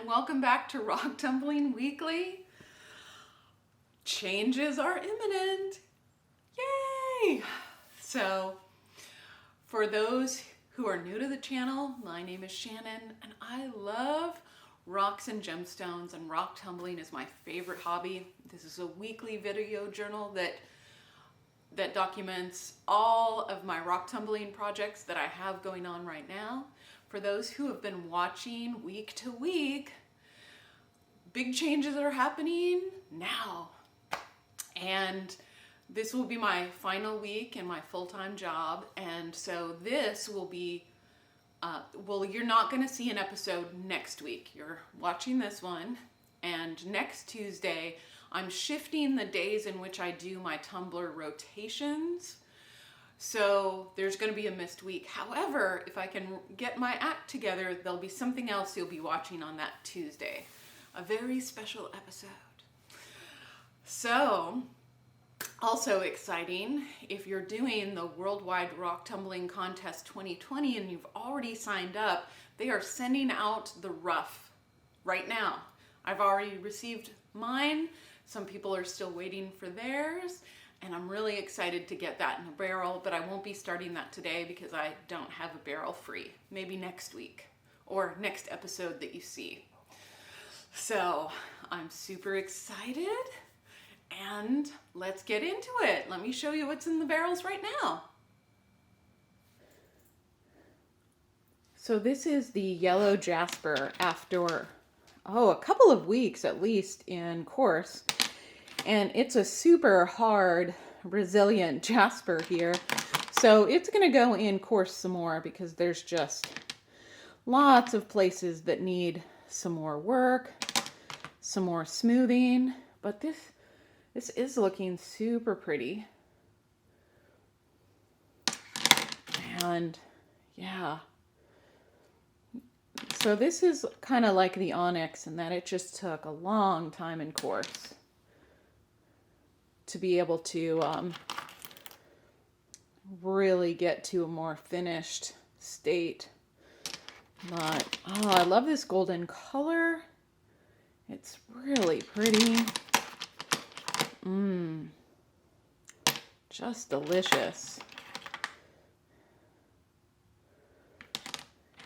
and welcome back to Rock Tumbling Weekly. Changes are imminent. Yay! So, for those who are new to the channel, my name is Shannon and I love rocks and gemstones, and rock tumbling is my favorite hobby. This is a weekly video journal that documents all of my rock tumbling projects that I have going on right now. For those who have been watching week to week, big changes are happening now. And this will be my final week in my full-time job. And so this will be, you're not gonna see an episode next week. You're watching this one. And next Tuesday, I'm shifting the days in which I do my tumbler rotations. So there's going to be a missed week. However, if I can get my act together, there'll be something else you'll be watching on that Tuesday. A very special episode. So, also exciting, if you're doing the Worldwide Rock Tumbling Contest 2020 and you've already signed up, they are sending out the rough right now. I've already received mine. Some people are still waiting for theirs. And I'm really excited to get that in a barrel, but I won't be starting that today because I don't have a barrel free. Maybe next week or next episode that you see. So I'm super excited and let's get into it. Let me show you what's in the barrels right now. So this is the yellow jasper after, a couple of weeks at least in course. And it's a super hard, resilient jasper here. So it's going to go in course some more because there's just lots of places that need some more work, some more smoothing. But this is looking super pretty. And yeah. So this is kind of like the onyx in that it just took a long time in course to be able to really get to a more finished state. But, I love this golden color. It's really pretty. Just delicious.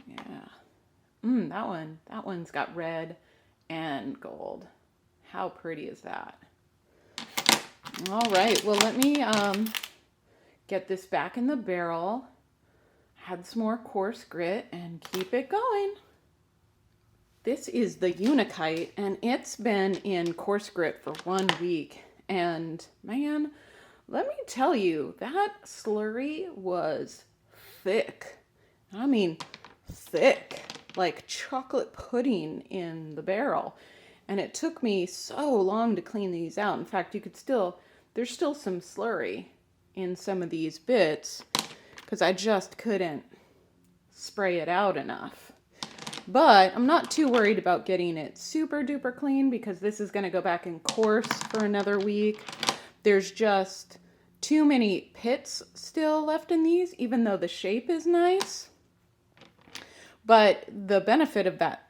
Yeah. That one's got red and gold. How pretty is that? All right, well, let me get this back in the barrel, add some more coarse grit, and keep it going. This is the Unakite, and it's been in coarse grit for 1 week. And man, let me tell you, that slurry was thick. I mean, thick, like chocolate pudding in the barrel. And it took me so long to clean these out. In fact, there's still some slurry in some of these bits because I just couldn't spray it out enough. But I'm not too worried about getting it super duper clean because this is going to go back in course for another week. There's just too many pits still left in these, even though the shape is nice. But the benefit of that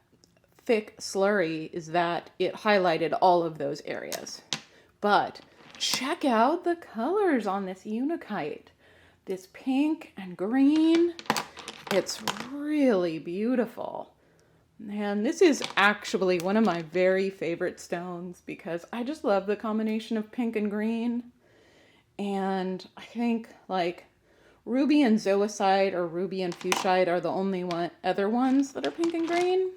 thick slurry is that it highlighted all of those areas. But check out the colors on this Unakite. This pink and green. It's really beautiful. And this is actually one of my very favorite stones because I just love the combination of pink and green. And I think like ruby and zoisite or ruby and fuchsite are the only other ones that are pink and green.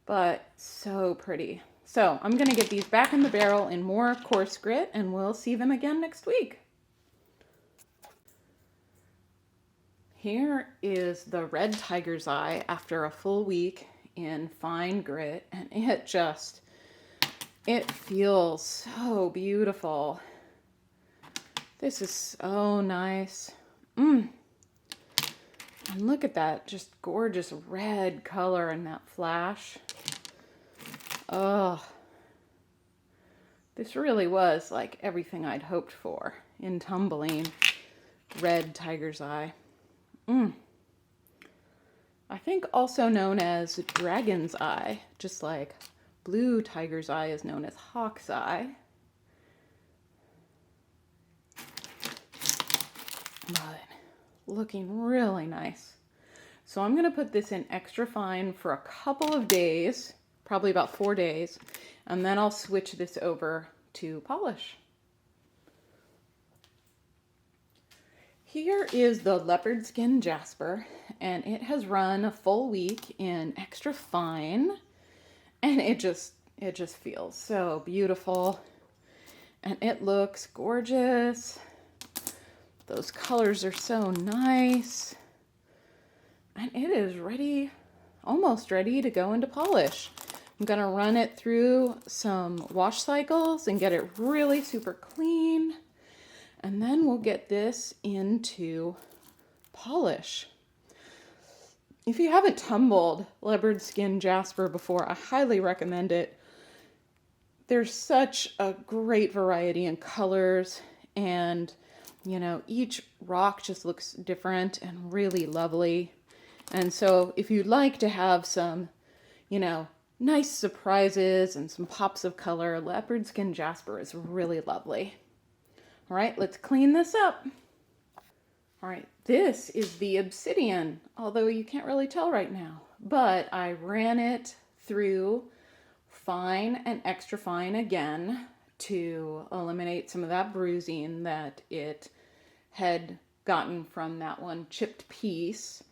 But so pretty. So I'm going to get these back in the barrel in more coarse grit and we'll see them again next week. Here is the red tiger's eye after a full week in fine grit, and it feels so beautiful. This is so nice. And look at that just gorgeous red color in that flash. Oh, this really was like everything I'd hoped for in tumbling. Red tiger's eye. I think also known as dragon's eye, just like blue tiger's eye is known as hawk's eye. But looking really nice. So I'm going to put this in extra fine for a couple of days, probably about 4 days, and then I'll switch this over to polish. Here is the leopard skin jasper, and it has run a full week in extra fine, and it just feels so beautiful, and it looks gorgeous. Those colors are so nice. And it is ready, almost ready to go into polish. I'm gonna run it through some wash cycles and get it really super clean. And then we'll get this into polish. If you haven't tumbled leopard skin jasper before, I highly recommend it. There's such a great variety in colors, and you know, each rock just looks different and really lovely. And so if you'd like to have some, you know, nice surprises and some pops of color, leopard skin jasper is really lovely. All right, let's clean this up. All right, this is the obsidian, although you can't really tell right now, but I ran it through fine and extra fine again to eliminate some of that bruising that it had gotten from that one chipped piece.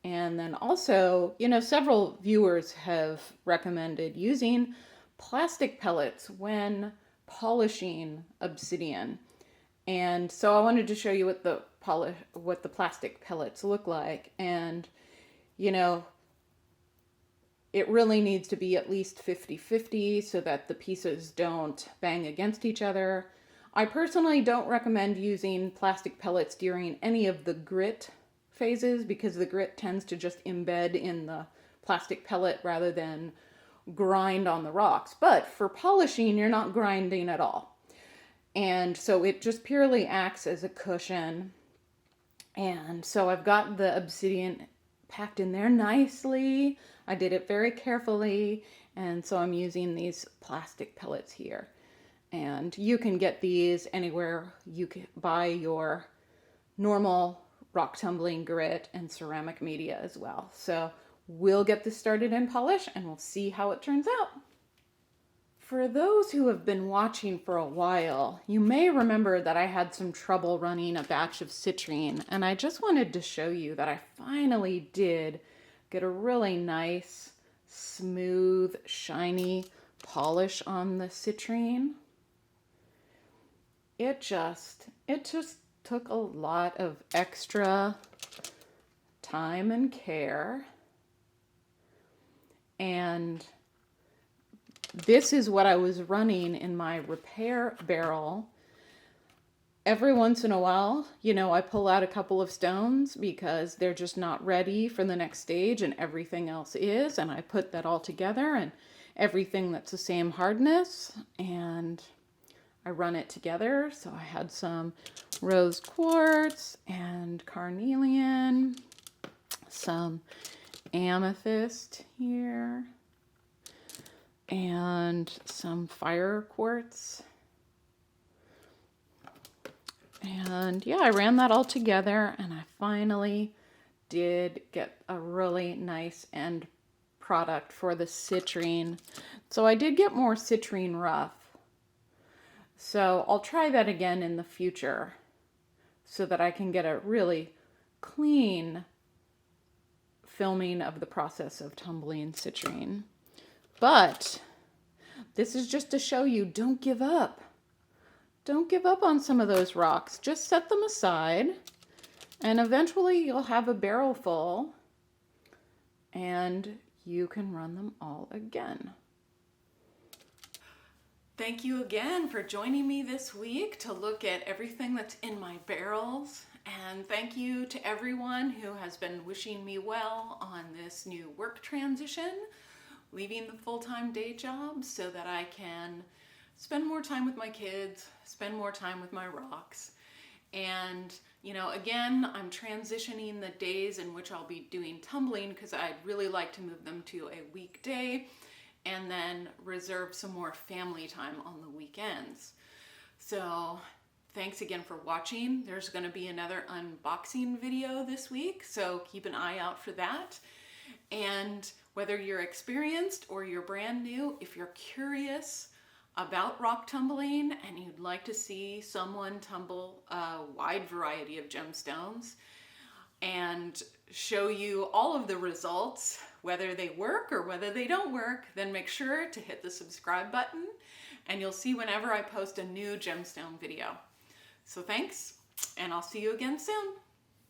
And then also, you know, several viewers have recommended using plastic pellets when polishing obsidian. And so I wanted to show you what the plastic pellets look like. And, you know, it really needs to be at least 50-50 so that the pieces don't bang against each other. I personally don't recommend using plastic pellets during any of the grit phases because the grit tends to just embed in the plastic pellet rather than grind on the rocks. But for polishing, you're not grinding at all. And so it just purely acts as a cushion. And so I've got the obsidian packed in there nicely. I did it very carefully. And so I'm using these plastic pellets here. And you can get these anywhere you can buy your normal rock tumbling grit and ceramic media as well. So we'll get this started in polish and we'll see how it turns out. For those who have been watching for a while, you may remember that I had some trouble running a batch of citrine, and I just wanted to show you that I finally did get a really nice, smooth, shiny polish on the citrine. It just took a lot of extra time and care. And this is what I was running in my repair barrel. Every once in a while, you know, I pull out a couple of stones because they're just not ready for the next stage and everything else is. And I put that all together and everything that's the same hardness, and I run it together. So I had some rose quartz and carnelian, some amethyst here, and some fire quartz. And yeah, I ran that all together and I finally did get a really nice end product for the citrine. So I did get more citrine rough. So I'll try that again in the future so that I can get a really clean filming of the process of tumbling citrine. But this is just to show you, don't give up. Don't give up on some of those rocks. Just set them aside and eventually you'll have a barrel full and you can run them all again. Thank you again for joining me this week to look at everything that's in my barrels. And thank you to everyone who has been wishing me well on this new work transition, leaving the full-time day job so that I can spend more time with my kids, spend more time with my rocks, And, you know, again, I'm transitioning the days in which I'll be doing tumbling because I'd really like to move them to a weekday and then reserve some more family time on the weekends. So thanks again for watching. There's going to be another unboxing video this week, so keep an eye out for that. And whether you're experienced or you're brand new, if you're curious about rock tumbling and you'd like to see someone tumble a wide variety of gemstones and show you all of the results, whether they work or whether they don't work, then make sure to hit the subscribe button and you'll see whenever I post a new gemstone video. So thanks, and I'll see you again soon.